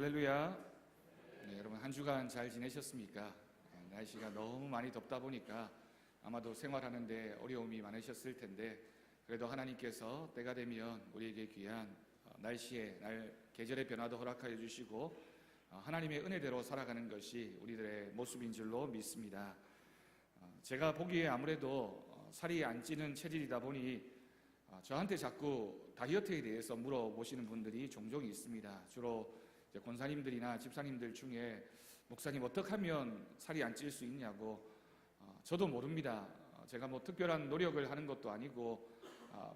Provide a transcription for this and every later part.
할렐루야. 네, 여러분 한 주간 잘 지내셨습니까? 날씨가 너무 많이 덥다 보니까 아마도 생활하는데 어려움이 많으셨을 텐데, 그래도 하나님께서 때가 되면 우리에게 귀한 계절의 변화도 허락하여 주시고 하나님의 은혜대로 살아가는 것이 우리들의 모습인 줄로 믿습니다. 제가 보기에 아무래도 살이 안 찌는 체질이다 보니 저한테 자꾸 다이어트에 대해서 물어보시는 분들이 종종 있습니다. 주로 권사님들이나 집사님들 중에 목사님 어떻게 하면 살이 안 찔 수 있냐고. 저도 모릅니다. 제가 뭐 특별한 노력을 하는 것도 아니고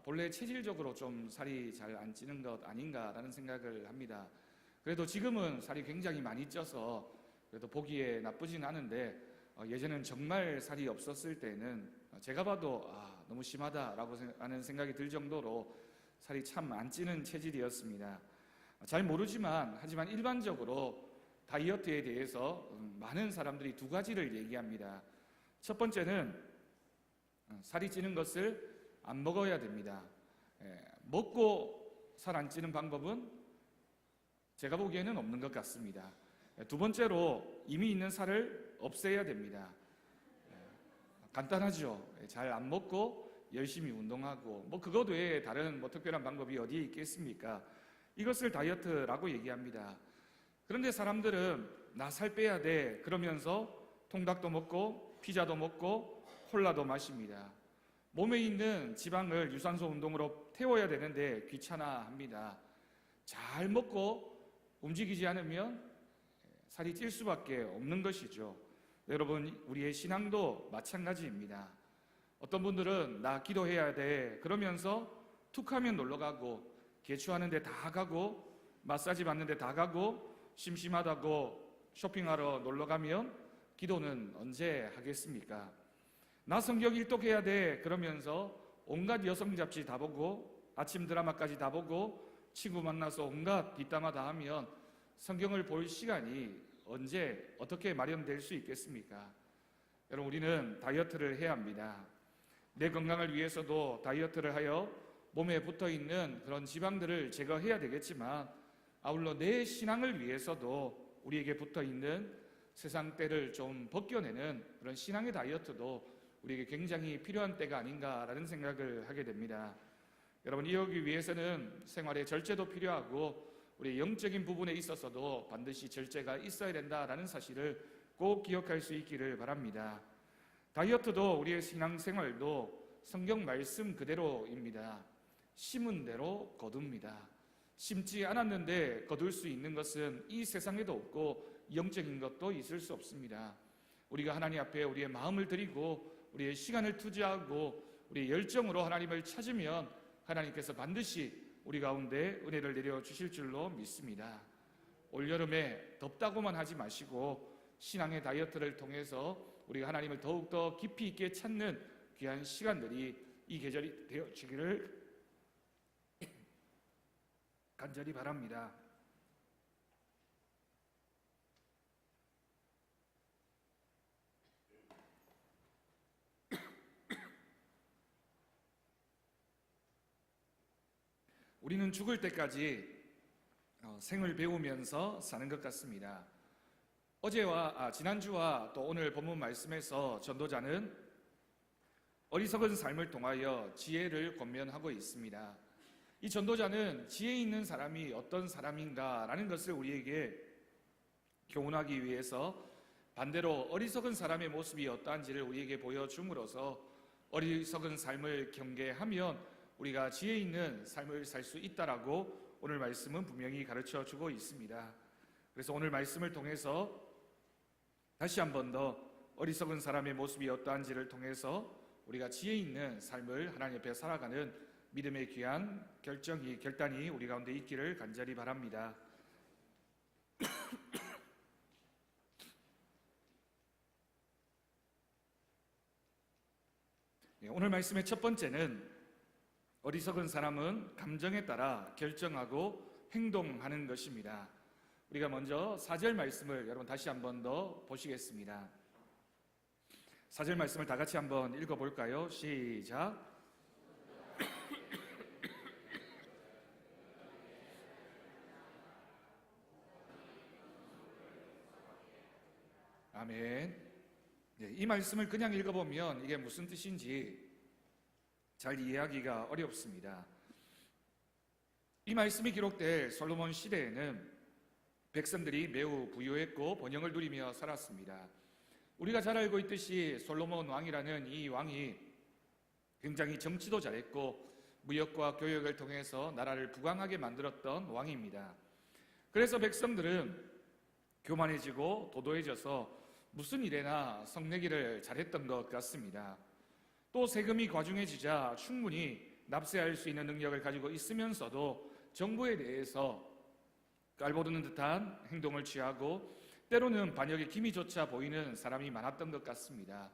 본래 체질적으로 좀 살이 잘 안 찌는 것 아닌가라는 생각을 합니다. 그래도 지금은 살이 굉장히 많이 쪄서 그래도 보기에 나쁘진 않은데, 예전엔 정말 살이 없었을 때는 제가 봐도 너무 심하다라고 하는 생각이 들 정도로 살이 참 안 찌는 체질이었습니다. 잘 모르지만 하지만 일반적으로 다이어트에 대해서 많은 사람들이 두 가지를 얘기합니다. 첫 번째는 살이 찌는 것을 안 먹어야 됩니다. 먹고 살 안 찌는 방법은 제가 보기에는 없는 것 같습니다. 두 번째로 이미 있는 살을 없애야 됩니다. 간단하죠. 잘 안 먹고 열심히 운동하고 그것 외에 다른 특별한 방법이 어디에 있겠습니까? 이것을 다이어트라고 얘기합니다. 그런데 사람들은 나 살 빼야 돼 그러면서 통닭도 먹고 피자도 먹고 콜라도 마십니다. 몸에 있는 지방을 유산소 운동으로 태워야 되는데 귀찮아합니다. 잘 먹고 움직이지 않으면 살이 찔 수밖에 없는 것이죠. 여러분, 우리의 신앙도 마찬가지입니다. 어떤 분들은 나 기도해야 돼 그러면서 툭 하면 놀러 가고, 개추하는데 다 가고, 마사지 받는데 다 가고, 심심하다고 쇼핑하러 놀러 가면 기도는 언제 하겠습니까? 나 성경 일독해야 돼 그러면서 온갖 여성 잡지 다 보고, 아침 드라마까지 다 보고, 친구 만나서 온갖 뒷담화 다 하면 성경을 볼 시간이 언제 어떻게 마련될 수 있겠습니까? 여러분, 우리는 다이어트를 해야 합니다. 내 건강을 위해서도 다이어트를 하여 몸에 붙어있는 그런 지방들을 제거해야 되겠지만, 아울러 내 신앙을 위해서도 우리에게 붙어있는 세상 때를 좀 벗겨내는 그런 신앙의 다이어트도 우리에게 굉장히 필요한 때가 아닌가라는 생각을 하게 됩니다. 여러분, 이러기 위해서는 생활의 절제도 필요하고 우리 영적인 부분에 있어서도 반드시 절제가 있어야 된다라는 사실을 꼭 기억할 수 있기를 바랍니다. 다이어트도 우리의 신앙생활도 성경 말씀 그대로입니다. 심은 대로 거둡니다. 심지 않았는데 거둘 수 있는 것은 이 세상에도 없고 영적인 것도 있을 수 없습니다. 우리가 하나님 앞에 우리의 마음을 드리고 우리의 시간을 투자하고 우리의 열정으로 하나님을 찾으면 하나님께서 반드시 우리 가운데 은혜를 내려주실 줄로 믿습니다. 올여름에 덥다고만 하지 마시고 신앙의 다이어트를 통해서 우리가 하나님을 더욱더 깊이 있게 찾는 귀한 시간들이 이 계절이 되어지기를 간절히 바랍니다. 우리는 죽을 때까지 생을 배우면서 사는 것 같습니다. 지난주와 또 오늘 본문 말씀에서 전도자는 어리석은 삶을 통하여 지혜를 권면하고 있습니다. 이 전도자는 지혜 있는 사람이 어떤 사람인가라는 것을 우리에게 교훈하기 위해서 반대로 어리석은 사람의 모습이 어떠한지를 우리에게 보여줌으로써 어리석은 삶을 경계하면 우리가 지혜 있는 삶을 살 수 있다라고 오늘 말씀은 분명히 가르쳐주고 있습니다. 그래서 오늘 말씀을 통해서 다시 한 번 더 어리석은 사람의 모습이 어떠한지를 통해서 우리가 지혜 있는 삶을 하나님 앞에 살아가는 믿음의 귀한 결단이 우리 가운데 있기를 간절히 바랍니다. 오늘 말씀의 첫 번째는 어리석은 사람은 감정에 따라 결정하고 행동하는 것입니다. 우리가 먼저 4절 말씀을 여러분 다시 한 번 더 보시겠습니다. 4절 말씀을 다 같이 한번 읽어볼까요? 시작. 아멘. 네, 이 말씀을 그냥 읽어보면 이게 무슨 뜻인지 잘 이해하기가 어렵습니다. 이 말씀이 기록될 솔로몬 시대에는 백성들이 매우 부유했고 번영을 누리며 살았습니다. 우리가 잘 알고 있듯이 솔로몬 왕이라는 이 왕이 굉장히 정치도 잘했고 무역과 교역을 통해서 나라를 부강하게 만들었던 왕입니다. 그래서 백성들은 교만해지고 도도해져서 무슨 일에나 성내기를 잘했던 것 같습니다. 또 세금이 과중해지자 충분히 납세할 수 있는 능력을 가지고 있으면서도 정부에 대해서 깔보드는 듯한 행동을 취하고 때로는 반역의 기미조차 보이는 사람이 많았던 것 같습니다.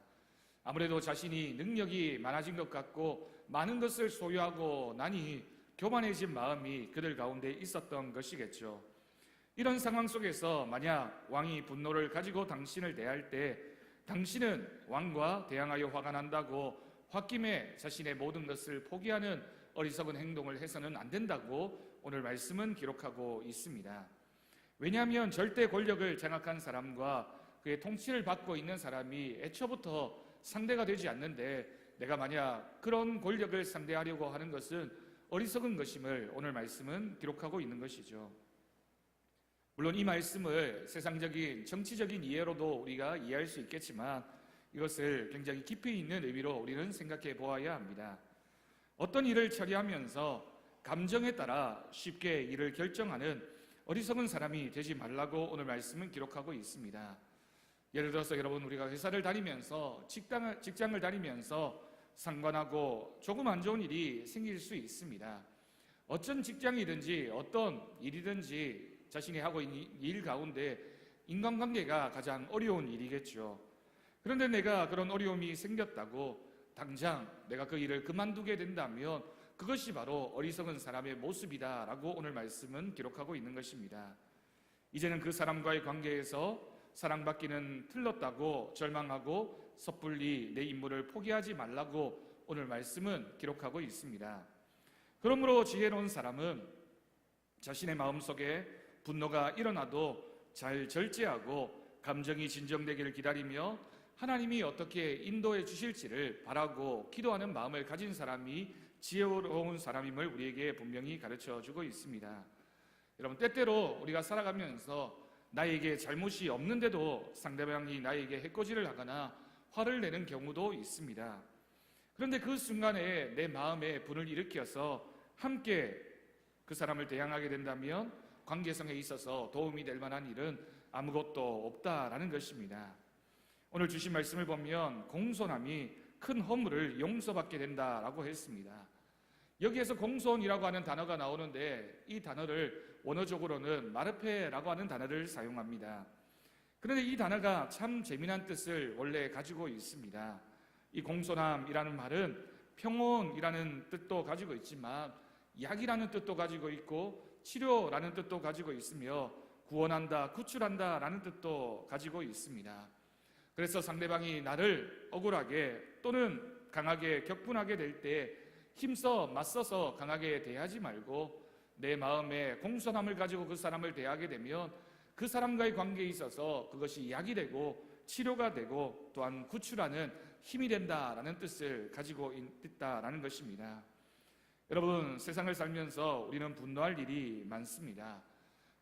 아무래도 자신이 능력이 많아진 것 같고 많은 것을 소유하고 나니 교만해진 마음이 그들 가운데 있었던 것이겠죠. 이런 상황 속에서 만약 왕이 분노를 가지고 당신을 대할 때 당신은 왕과 대항하여 화가 난다고 홧김에 자신의 모든 것을 포기하는 어리석은 행동을 해서는 안 된다고 오늘 말씀은 기록하고 있습니다. 왜냐하면 절대 권력을 장악한 사람과 그의 통치를 받고 있는 사람이 애초부터 상대가 되지 않는데 내가 만약 그런 권력을 상대하려고 하는 것은 어리석은 것임을 오늘 말씀은 기록하고 있는 것이죠. 물론 이 말씀을 세상적인 정치적인 이해로도 우리가 이해할 수 있겠지만 이것을 굉장히 깊이 있는 의미로 우리는 생각해 보아야 합니다. 어떤 일을 처리하면서 감정에 따라 쉽게 일을 결정하는 어리석은 사람이 되지 말라고 오늘 말씀은 기록하고 있습니다. 예를 들어서 여러분, 우리가 회사를 다니면서 직장을 다니면서 상관하고 조금 안 좋은 일이 생길 수 있습니다. 어떤 직장이든지 어떤 일이든지 자신이 하고 있는 일 가운데 인간관계가 가장 어려운 일이겠죠. 그런데 내가 그런 어려움이 생겼다고 당장 내가 그 일을 그만두게 된다면 그것이 바로 어리석은 사람의 모습이다라고 오늘 말씀은 기록하고 있는 것입니다. 이제는 그 사람과의 관계에서 사랑받기는 틀렸다고 절망하고 섣불리 내 임무를 포기하지 말라고 오늘 말씀은 기록하고 있습니다. 그러므로 지혜로운 사람은 자신의 마음속에 분노가 일어나도 잘 절제하고 감정이 진정되기를 기다리며 하나님이 어떻게 인도해 주실지를 바라고 기도하는 마음을 가진 사람이 지혜로운 사람임을 우리에게 분명히 가르쳐 주고 있습니다. 여러분, 때때로 우리가 살아가면서 나에게 잘못이 없는데도 상대방이 나에게 해코지를 하거나 화를 내는 경우도 있습니다. 그런데 그 순간에 내 마음에 분을 일으켜서 함께 그 사람을 대항하게 된다면 관계성에 있어서 도움이 될 만한 일은 아무것도 없다라는 것입니다. 오늘 주신 말씀을 보면 공손함이 큰 허물을 용서받게 된다라고 했습니다. 여기에서 공손이라고 하는 단어가 나오는데 이 단어를 원어적으로는 마르페라고 하는 단어를 사용합니다. 그런데 이 단어가 참 재미난 뜻을 원래 가지고 있습니다. 이 공손함이라는 말은 평온이라는 뜻도 가지고 있지만 약이라는 뜻도 가지고 있고 치료라는 뜻도 가지고 있으며 구원한다, 구출한다 라는 뜻도 가지고 있습니다. 그래서 상대방이 나를 억울하게 또는 강하게 격분하게 될 때 힘써 맞서서 강하게 대하지 말고 내 마음에 공손함을 가지고 그 사람을 대하게 되면 그 사람과의 관계에 있어서 그것이 약이 되고 치료가 되고 또한 구출하는 힘이 된다라는 뜻을 가지고 있다라는 것입니다. 여러분, 세상을 살면서 우리는 분노할 일이 많습니다.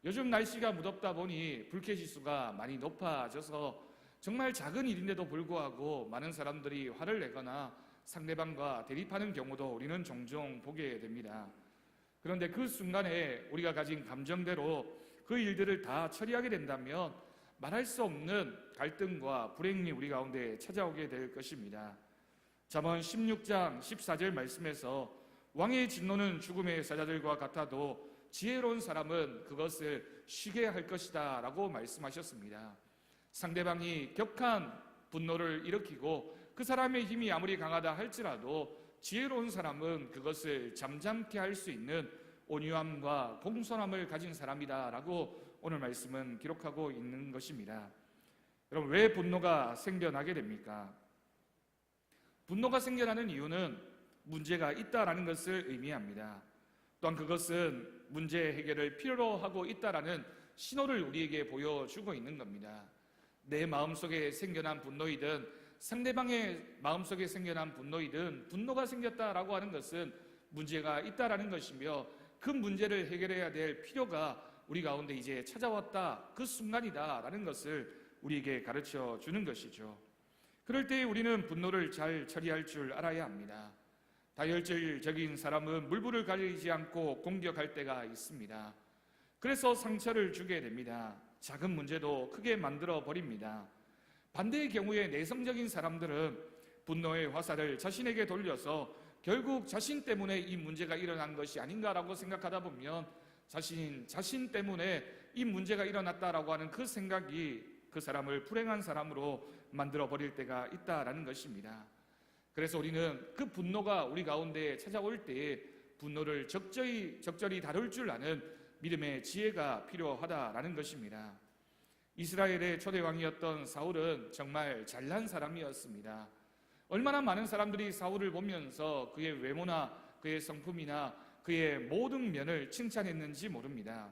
요즘 날씨가 무덥다 보니 불쾌지수가 많이 높아져서 정말 작은 일인데도 불구하고 많은 사람들이 화를 내거나 상대방과 대립하는 경우도 우리는 종종 보게 됩니다. 그런데 그 순간에 우리가 가진 감정대로 그 일들을 다 처리하게 된다면 말할 수 없는 갈등과 불행이 우리 가운데 찾아오게 될 것입니다. 잠언 16장 14절 말씀에서 왕의 진노는 죽음의 사자들과 같아도 지혜로운 사람은 그것을 쉬게 할 것이다 라고 말씀하셨습니다. 상대방이 격한 분노를 일으키고 그 사람의 힘이 아무리 강하다 할지라도 지혜로운 사람은 그것을 잠잠케 할 수 있는 온유함과 공손함을 가진 사람이다 라고 오늘 말씀은 기록하고 있는 것입니다. 여러분, 왜 분노가 생겨나게 됩니까? 분노가 생겨나는 이유는 문제가 있다라는 것을 의미합니다. 또한 그것은 문제 해결을 필요로 하고 있다라는 신호를 우리에게 보여주고 있는 겁니다. 내 마음속에 생겨난 분노이든 상대방의 마음속에 생겨난 분노이든 분노가 생겼다라고 하는 것은 문제가 있다라는 것이며 그 문제를 해결해야 될 필요가 우리 가운데 이제 찾아왔다, 그 순간이다라는 것을 우리에게 가르쳐 주는 것이죠. 그럴 때 우리는 분노를 잘 처리할 줄 알아야 합니다. 다혈질적인 사람은 물불을 가리지 않고 공격할 때가 있습니다. 그래서 상처를 주게 됩니다. 작은 문제도 크게 만들어 버립니다. 반대의 경우에 내성적인 사람들은 분노의 화살을 자신에게 돌려서 결국 자신 때문에 이 문제가 일어난 것이 아닌가라고 생각하다 보면 자신 때문에 이 문제가 일어났다라고 하는 그 생각이 그 사람을 불행한 사람으로 만들어 버릴 때가 있다라는 것입니다. 그래서 우리는 그 분노가 우리 가운데 찾아올 때에 분노를 적절히 다룰 줄 아는 믿음의 지혜가 필요하다라는 것입니다. 이스라엘의 초대 왕이었던 사울은 정말 잘난 사람이었습니다. 얼마나 많은 사람들이 사울을 보면서 그의 외모나 그의 성품이나 그의 모든 면을 칭찬했는지 모릅니다.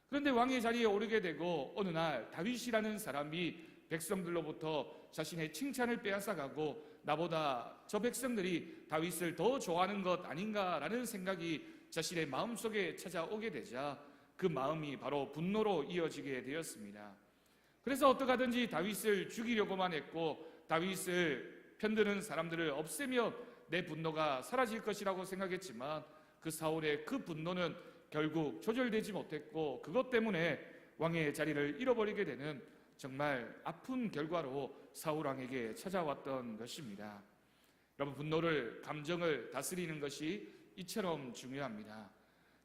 그런데 왕의 자리에 오르게 되고 어느 날 다윗이라는 사람이 백성들로부터 자신의 칭찬을 빼앗아가고 나보다 저 백성들이 다윗을 더 좋아하는 것 아닌가라는 생각이 자신의 마음속에 찾아오게 되자 그 마음이 바로 분노로 이어지게 되었습니다. 그래서 어떻게 하든지 다윗을 죽이려고만 했고 다윗을 편드는 사람들을 없애면 내 분노가 사라질 것이라고 생각했지만 그 사울의 그 분노는 결국 조절되지 못했고 그것 때문에 왕의 자리를 잃어버리게 되는 정말 아픈 결과로 사울 왕에게 찾아왔던 것입니다. 여러분, 분노를, 감정을 다스리는 것이 이처럼 중요합니다.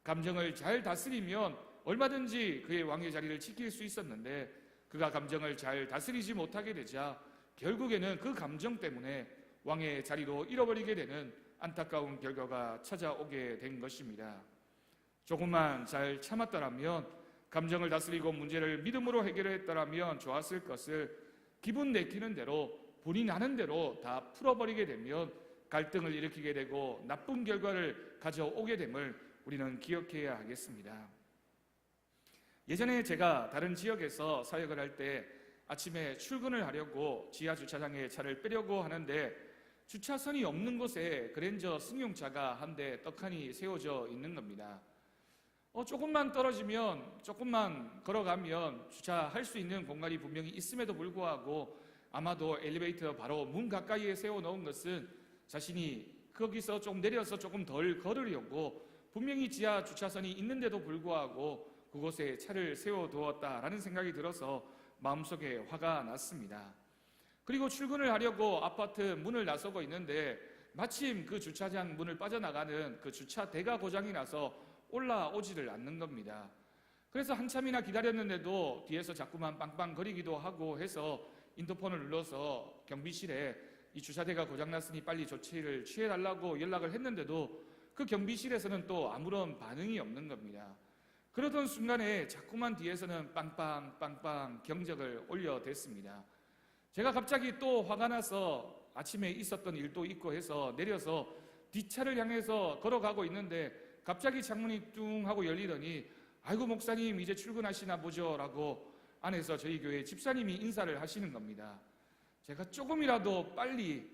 감정을 잘 다스리면 얼마든지 그의 왕의 자리를 지킬 수 있었는데 그가 감정을 잘 다스리지 못하게 되자 결국에는 그 감정 때문에 왕의 자리도 잃어버리게 되는 안타까운 결과가 찾아오게 된 것입니다. 조금만 잘 참았더라면, 감정을 다스리고 문제를 믿음으로 해결했더라면 좋았을 것을 기분 내키는 대로 본인 아는 대로 다 풀어버리게 되면 갈등을 일으키게 되고 나쁜 결과를 가져오게 됨을 우리는 기억해야 하겠습니다. 예전에 제가 다른 지역에서 사역을 할 때 아침에 출근을 하려고 지하 주차장에 차를 빼려고 하는데 주차선이 없는 곳에 그랜저 승용차가 한 대 떡하니 세워져 있는 겁니다. 조금만 떨어지면, 조금만 걸어가면 주차할 수 있는 공간이 분명히 있음에도 불구하고 아마도 엘리베이터 바로 문 가까이에 세워놓은 것은 자신이 거기서 좀 내려서 조금 덜 걸으려고 분명히 지하 주차선이 있는데도 불구하고 그곳에 차를 세워두었다라는 생각이 들어서 마음속에 화가 났습니다. 그리고 출근을 하려고 아파트 문을 나서고 있는데 마침 그 주차장 문을 빠져나가는 그 주차대가 고장이 나서 올라오지를 않는 겁니다. 그래서 한참이나 기다렸는데도 뒤에서 자꾸만 빵빵거리기도 하고 해서 인터폰을 눌러서 경비실에 이 주차대가 고장났으니 빨리 조치를 취해달라고 연락을 했는데도 그 경비실에서는 또 아무런 반응이 없는 겁니다. 그러던 순간에 자꾸만 뒤에서는 빵빵빵빵 경적을 올려댔습니다. 제가 갑자기 또 화가 나서 아침에 있었던 일도 있고 해서 내려서 뒷차를 향해서 걸어가고 있는데 갑자기 창문이 뚱 하고 열리더니 아이고 목사님 이제 출근하시나 보죠 라고 안에서 저희 교회 집사님이 인사를 하시는 겁니다. 제가 조금이라도 빨리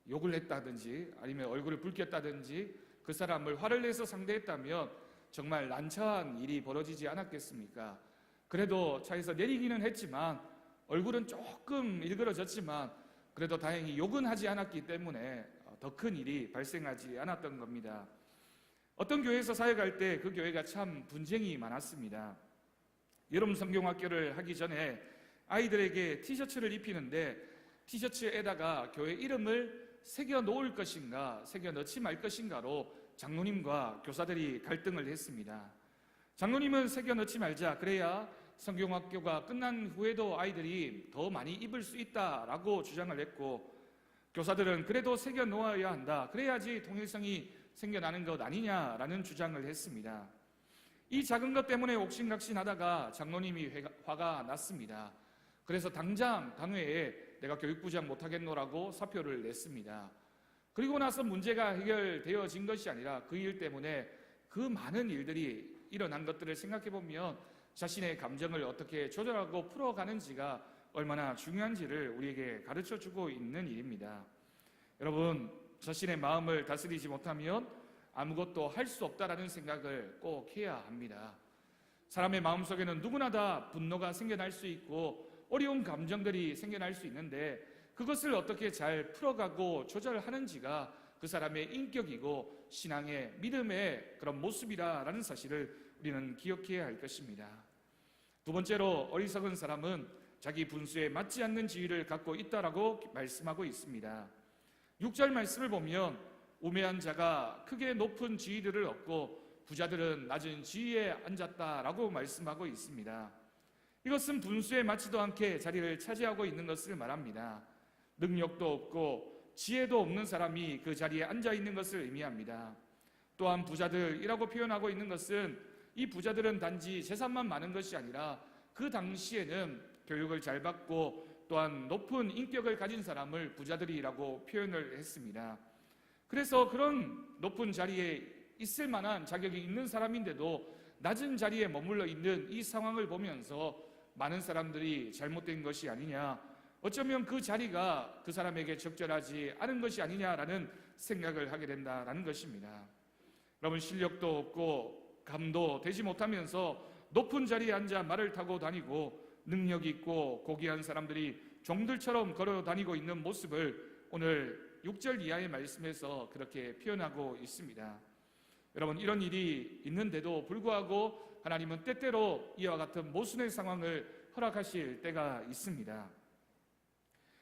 욕을 했다든지 아니면 얼굴을 붉혔다든지 그 사람을 화를 내서 상대했다면 정말 난처한 일이 벌어지지 않았겠습니까? 그래도 차에서 내리기는 했지만 얼굴은 조금 일그러졌지만 그래도 다행히 욕은 하지 않았기 때문에 더 큰 일이 발생하지 않았던 겁니다. 어떤 교회에서 사역할 때 그 교회가 참 분쟁이 많았습니다. 여름 성경학교를 하기 전에 아이들에게 티셔츠를 입히는데 티셔츠에다가 교회 이름을 새겨 놓을 것인가 새겨 넣지 말 것인가로 장로님과 교사들이 갈등을 했습니다. 장로님은 새겨 넣지 말자, 그래야 성경학교가 끝난 후에도 아이들이 더 많이 입을 수 있다라고 주장을 했고, 교사들은 그래도 새겨 놓아야 한다, 그래야지 통일성이 생겨나는 것 아니냐라는 주장을 했습니다. 이 작은 것 때문에 옥신각신하다가 장로님이 화가 났습니다. 그래서 당장 당회에 내가 교육부장 못하겠노라고 사표를 냈습니다. 그리고 나서 문제가 해결되어진 것이 아니라 그 일 때문에 그 많은 일들이 일어난 것들을 생각해 보면 자신의 감정을 어떻게 조절하고 풀어가는지가 얼마나 중요한지를 우리에게 가르쳐 주고 있는 일입니다. 여러분, 자신의 마음을 다스리지 못하면 아무것도 할 수 없다라는 생각을 꼭 해야 합니다. 사람의 마음속에는 누구나 다 분노가 생겨날 수 있고 어려운 감정들이 생겨날 수 있는데 그것을 어떻게 잘 풀어가고 조절하는지가 그 사람의 인격이고 신앙의 믿음의 그런 모습이라는 사실을 우리는 기억해야 할 것입니다. 두 번째로 어리석은 사람은 자기 분수에 맞지 않는 지위를 갖고 있다라고 말씀하고 있습니다. 6절 말씀을 보면 우매한 자가 크게 높은 지위들을 얻고 부자들은 낮은 지위에 앉았다라고 말씀하고 있습니다. 이것은 분수에 맞지도 않게 자리를 차지하고 있는 것을 말합니다. 능력도 없고 지혜도 없는 사람이 그 자리에 앉아 있는 것을 의미합니다. 또한 부자들이라고 표현하고 있는 것은 이 부자들은 단지 재산만 많은 것이 아니라 그 당시에는 교육을 잘 받고 또한 높은 인격을 가진 사람을 부자들이라고 표현을 했습니다. 그래서 그런 높은 자리에 있을 만한 자격이 있는 사람인데도 낮은 자리에 머물러 있는 이 상황을 보면서 많은 사람들이 잘못된 것이 아니냐, 어쩌면 그 자리가 그 사람에게 적절하지 않은 것이 아니냐라는 생각을 하게 된다라는 것입니다. 여러분, 실력도 없고 감도 되지 못하면서 높은 자리에 앉아 말을 타고 다니고 능력 있고 고귀한 사람들이 종들처럼 걸어 다니고 있는 모습을 오늘 6절 이하의 말씀에서 그렇게 표현하고 있습니다. 여러분, 이런 일이 있는데도 불구하고 하나님은 때때로 이와 같은 모순의 상황을 허락하실 때가 있습니다.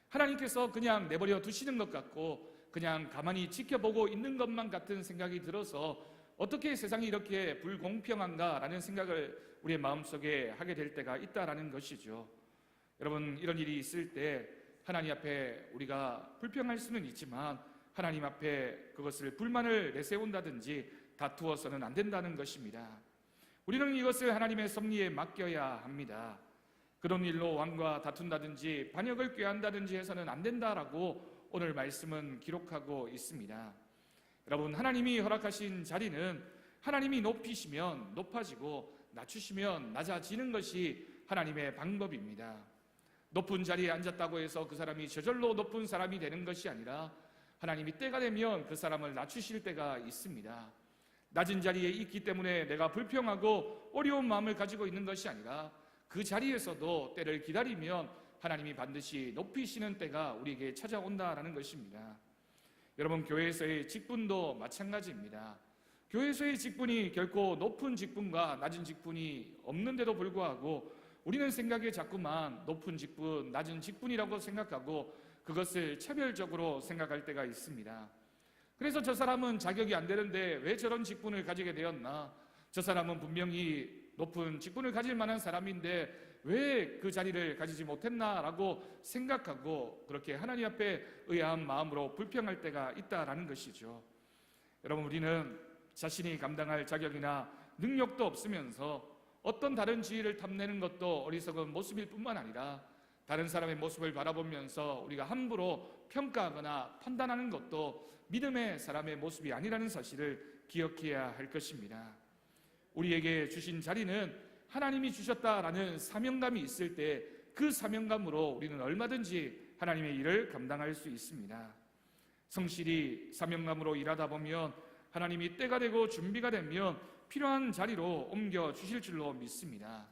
하나님께서 그냥 내버려 두시는 것 같고 그냥 가만히 지켜보고 있는 것만 같은 생각이 들어서 어떻게 세상이 이렇게 불공평한가라는 생각을 우리의 마음속에 하게 될 때가 있다라는 것이죠. 여러분, 이런 일이 있을 때 하나님 앞에 우리가 불평할 수는 있지만 하나님 앞에 그것을 불만을 내세운다든지 다투어서는 안 된다는 것입니다. 우리는 이것을 하나님의 섭리에 맡겨야 합니다. 그런 일로 왕과 다툰다든지 반역을 꾀한다든지 해서는 안 된다라고 오늘 말씀은 기록하고 있습니다. 여러분, 하나님이 허락하신 자리는 하나님이 높이시면 높아지고 낮추시면 낮아지는 것이 하나님의 방법입니다. 높은 자리에 앉았다고 해서 그 사람이 저절로 높은 사람이 되는 것이 아니라 하나님이 때가 되면 그 사람을 낮추실 때가 있습니다. 낮은 자리에 있기 때문에 내가 불평하고 어려운 마음을 가지고 있는 것이 아니라 그 자리에서도 때를 기다리면 하나님이 반드시 높이시는 때가 우리에게 찾아온다라는 것입니다. 여러분, 교회에서의 직분도 마찬가지입니다. 교회에서의 직분이 결코 높은 직분과 낮은 직분이 없는데도 불구하고 우리는 생각에 자꾸만 높은 직분, 낮은 직분이라고 생각하고 그것을 차별적으로 생각할 때가 있습니다. 그래서 저 사람은 자격이 안 되는데 왜 저런 직분을 가지게 되었나? 저 사람은 분명히 높은 직분을 가질 만한 사람인데 왜 그 자리를 가지지 못했나라고 생각하고 그렇게 하나님 앞에 의아한 마음으로 불평할 때가 있다라는 것이죠. 여러분, 우리는 자신이 감당할 자격이나 능력도 없으면서 어떤 다른 지위를 탐내는 것도 어리석은 모습일 뿐만 아니라 다른 사람의 모습을 바라보면서 우리가 함부로 평가하거나 판단하는 것도 믿음의 사람의 모습이 아니라는 사실을 기억해야 할 것입니다. 우리에게 주신 자리는 하나님이 주셨다라는 사명감이 있을 때 그 사명감으로 우리는 얼마든지 하나님의 일을 감당할 수 있습니다. 성실히 사명감으로 일하다 보면 하나님이 때가 되고 준비가 되면 필요한 자리로 옮겨 주실 줄로 믿습니다.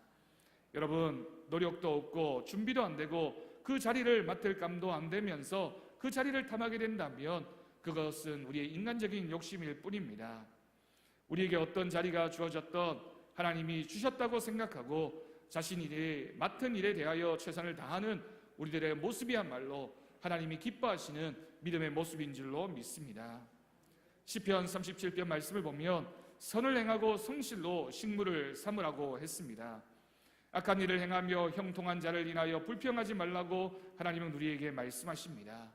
여러분, 노력도 없고 준비도 안 되고 그 자리를 맡을 감도 안 되면서 그 자리를 탐하게 된다면 그것은 우리의 인간적인 욕심일 뿐입니다. 우리에게 어떤 자리가 주어졌던 하나님이 주셨다고 생각하고 자신이 맡은 일에 대하여 최선을 다하는 우리들의 모습이야말로 하나님이 기뻐하시는 믿음의 모습인 줄로 믿습니다. 시편 37편 말씀을 보면 선을 행하고 성실로 식물을 삼으라고 했습니다. 악한 일을 행하며 형통한 자를 인하여 불평하지 말라고 하나님은 우리에게 말씀하십니다.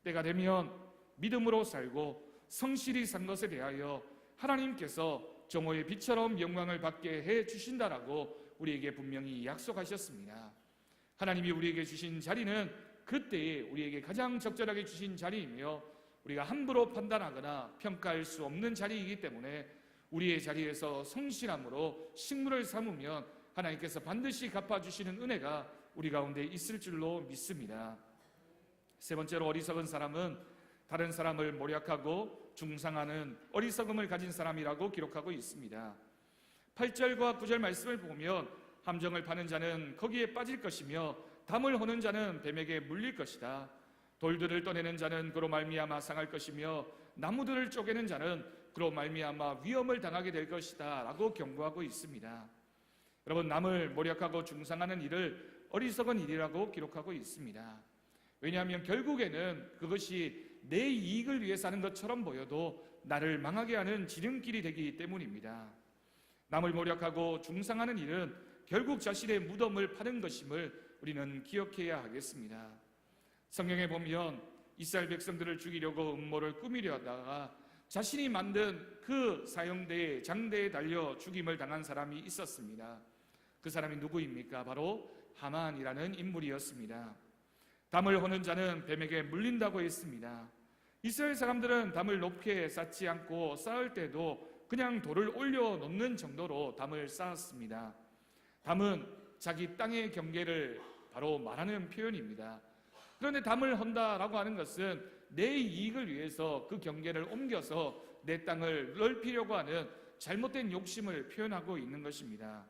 때가 되면 믿음으로 살고 성실히 산 것에 대하여 하나님께서 정오의 빛처럼 영광을 받게 해 주신다라고 우리에게 분명히 약속하셨습니다. 하나님이 우리에게 주신 자리는 그때에 우리에게 가장 적절하게 주신 자리이며 우리가 함부로 판단하거나 평가할 수 없는 자리이기 때문에 우리의 자리에서 성실함으로 식물을 삼으면 하나님께서 반드시 갚아주시는 은혜가 우리 가운데 있을 줄로 믿습니다. 세 번째로, 어리석은 사람은 다른 사람을 모략하고 중상하는 어리석음을 가진 사람이라고 기록하고 있습니다. 8절과 9절 말씀을 보면 함정을 파는 자는 거기에 빠질 것이며 담을 허는 자는 뱀에게 물릴 것이다. 돌들을 떠내는 자는 그로 말미암아 상할 것이며 나무들을 쪼개는 자는 그로 말미암아 위험을 당하게 될 것이다 라고 경고하고 있습니다. 여러분, 남을 모략하고 중상하는 일을 어리석은 일이라고 기록하고 있습니다. 왜냐하면 결국에는 그것이 내 이익을 위해서 하는 것처럼 보여도 나를 망하게 하는 지름길이 되기 때문입니다. 남을 모략하고 중상하는 일은 결국 자신의 무덤을 파는 것임을 우리는 기억해야 하겠습니다. 성경에 보면 이스라엘 백성들을 죽이려고 음모를 꾸미려 하다가 자신이 만든 그 사형대에, 장대에 달려 죽임을 당한 사람이 있었습니다. 그 사람이 누구입니까? 바로 하만이라는 인물이었습니다. 담을 허는 자는 뱀에게 물린다고 했습니다. 이스라엘 사람들은 담을 높게 쌓지 않고 쌓을 때도 그냥 돌을 올려놓는 정도로 담을 쌓았습니다. 담은 자기 땅의 경계를 바로 말하는 표현입니다. 그런데 담을 헌다라고 하는 것은 내 이익을 위해서 그 경계를 옮겨서 내 땅을 넓히려고 하는 잘못된 욕심을 표현하고 있는 것입니다.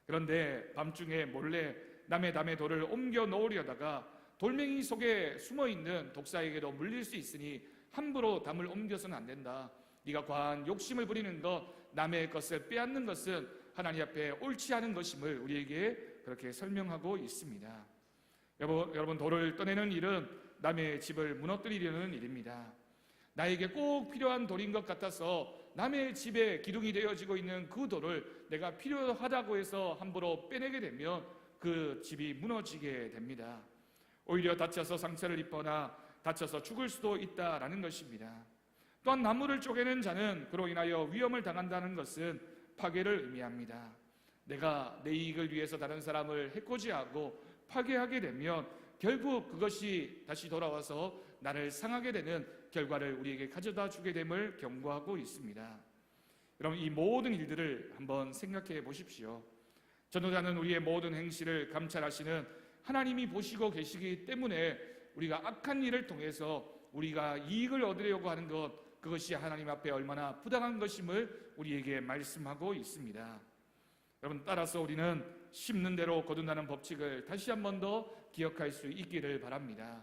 그런데 밤중에 몰래 남의 담에 돌을 옮겨 놓으려다가 돌멩이 속에 숨어있는 독사에게도 물릴 수 있으니 함부로 담을 옮겨서는 안 된다. 네가 과한 욕심을 부리는 것, 남의 것을 빼앗는 것은 하나님 앞에 옳지 않은 것임을 우리에게 그렇게 설명하고 있습니다. 여러분, 돌을 떠내는 일은 남의 집을 무너뜨리려는 일입니다. 나에게 꼭 필요한 돌인 것 같아서 남의 집에 기둥이 되어지고 있는 그 돌을 내가 필요하다고 해서 함부로 빼내게 되면 그 집이 무너지게 됩니다. 오히려 다쳐서 상처를 입거나 다쳐서 죽을 수도 있다라는 것입니다. 또한 나무를 쪼개는 자는 그로 인하여 위험을 당한다는 것은 파괴를 의미합니다. 내가 내 이익을 위해서 다른 사람을 해코지하고 파괴하게 되면 결국 그것이 다시 돌아와서 나를 상하게 되는 결과를 우리에게 가져다 주게 됨을 경고하고 있습니다. 여러분, 이 모든 일들을 한번 생각해 보십시오. 전도자는 우리의 모든 행실을 감찰하시는 하나님이 보시고 계시기 때문에 우리가 악한 일을 통해서 우리가 이익을 얻으려고 하는 것, 그것이 하나님 앞에 얼마나 부당한 것임을 우리에게 말씀하고 있습니다. 여러분, 따라서 우리는 심는 대로 거둔다는 법칙을 다시 한 번 더 기억할 수 있기를 바랍니다.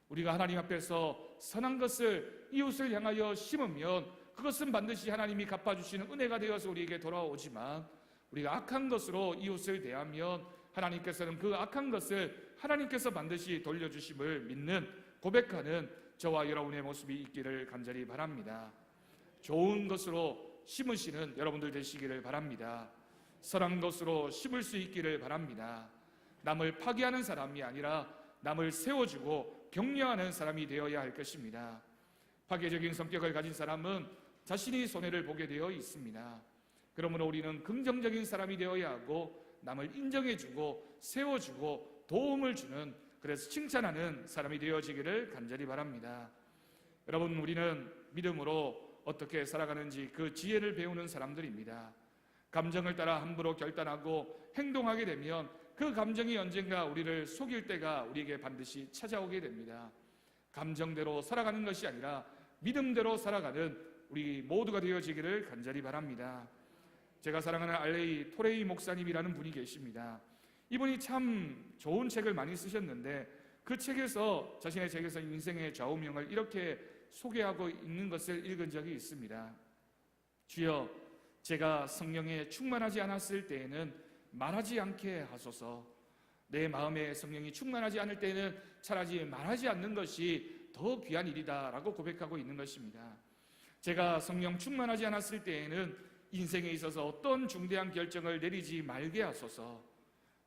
우리가 하나님 앞에서 선한 것을 이웃을 향하여 심으면 그것은 반드시 하나님이 갚아주시는 은혜가 되어서 우리에게 돌아오지만, 우리가 악한 것으로 이웃을 대하면 하나님께서는 그 악한 것을 하나님께서 반드시 돌려주심을 믿는, 고백하는 저와 여러분의 모습이 있기를 간절히 바랍니다. 좋은 것으로 심으시는 여러분들 되시기를 바랍니다. 선한 것으로 심을 수 있기를 바랍니다. 남을 파괴하는 사람이 아니라 남을 세워주고 격려하는 사람이 되어야 할 것입니다. 파괴적인 성격을 가진 사람은 자신이 손해를 보게 되어 있습니다. 그러므로 우리는 긍정적인 사람이 되어야 하고 남을 인정해주고 세워주고 도움을 주는, 그래서 칭찬하는 사람이 되어지기를 간절히 바랍니다. 여러분, 우리는 믿음으로 어떻게 살아가는지 그 지혜를 배우는 사람들입니다. 감정을 따라 함부로 결단하고 행동하게 되면 그 감정이 언젠가 우리를 속일 때가 우리에게 반드시 찾아오게 됩니다. 감정대로 살아가는 것이 아니라 믿음대로 살아가는 우리 모두가 되어지기를 간절히 바랍니다. 제가 사랑하는 알레이 토레이 목사님이라는 분이 계십니다. 이분이 참 좋은 책을 많이 쓰셨는데 그 책에서, 자신의 책에서 인생의 좌우명을 이렇게 소개하고 있는 것을 읽은 적이 있습니다. 주여, 제가 성령에 충만하지 않았을 때에는 말하지 않게 하소서. 내 마음에 성령이 충만하지 않을 때에는 차라리 말하지 않는 것이 더 귀한 일이다 라고 고백하고 있는 것입니다. 제가 성령 충만하지 않았을 때에는 인생에 있어서 어떤 중대한 결정을 내리지 말게 하소서.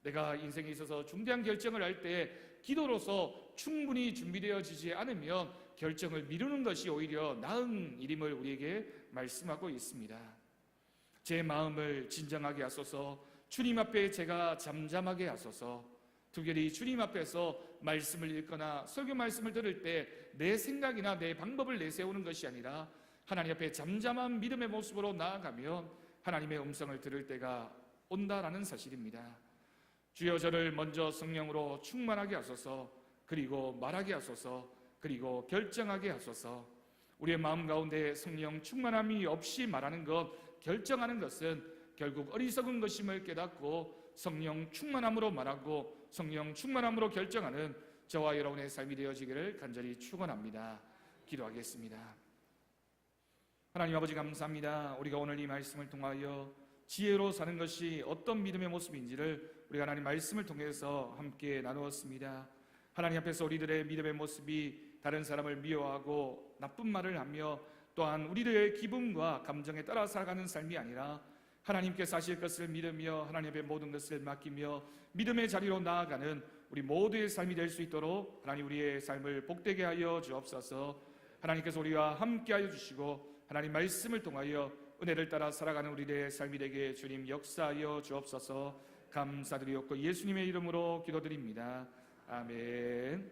내가 인생에 있어서 중대한 결정을 할 때 기도로서 충분히 준비되어지지 않으면 결정을 미루는 것이 오히려 나은 일임을 우리에게 말씀하고 있습니다. 제 마음을 진정하게 하소서. 주님 앞에 제가 잠잠하게 하소서. 특별히 주님 앞에서 말씀을 읽거나 설교 말씀을 들을 때 내 생각이나 내 방법을 내세우는 것이 아니라 하나님 앞에 잠잠한 믿음의 모습으로 나아가면 하나님의 음성을 들을 때가 온다라는 사실입니다. 주여 저를 먼저 성령으로 충만하게 하소서. 그리고 말하게 하소서. 그리고 결정하게 하소서. 우리의 마음 가운데 성령 충만함이 없이 말하는 것, 결정하는 것은 결국 어리석은 것임을 깨닫고 성령 충만함으로 말하고 성령 충만함으로 결정하는 저와 여러분의 삶이 되어지기를 간절히 축원합니다. 기도하겠습니다. 하나님 아버지 감사합니다. 우리가 오늘 이 말씀을 통하여 지혜로 사는 것이 어떤 믿음의 모습인지를 우리가 하나님 말씀을 통해서 함께 나누었습니다. 하나님 앞에서 우리들의 믿음의 모습이 다른 사람을 미워하고 나쁜 말을 하며 또한 우리들의 기분과 감정에 따라 살아가는 삶이 아니라 하나님께서 하실 것을 믿으며 하나님 앞에 모든 것을 맡기며 믿음의 자리로 나아가는 우리 모두의 삶이 될 수 있도록 하나님 우리의 삶을 복되게 하여 주옵소서. 하나님께서 우리와 함께 하여 주시고 하나님 말씀을 통하여 은혜를 따라 살아가는 우리의 삶이 되게 주님 역사하여 주옵소서. 감사드리옵고 예수님의 이름으로 기도드립니다. 아멘.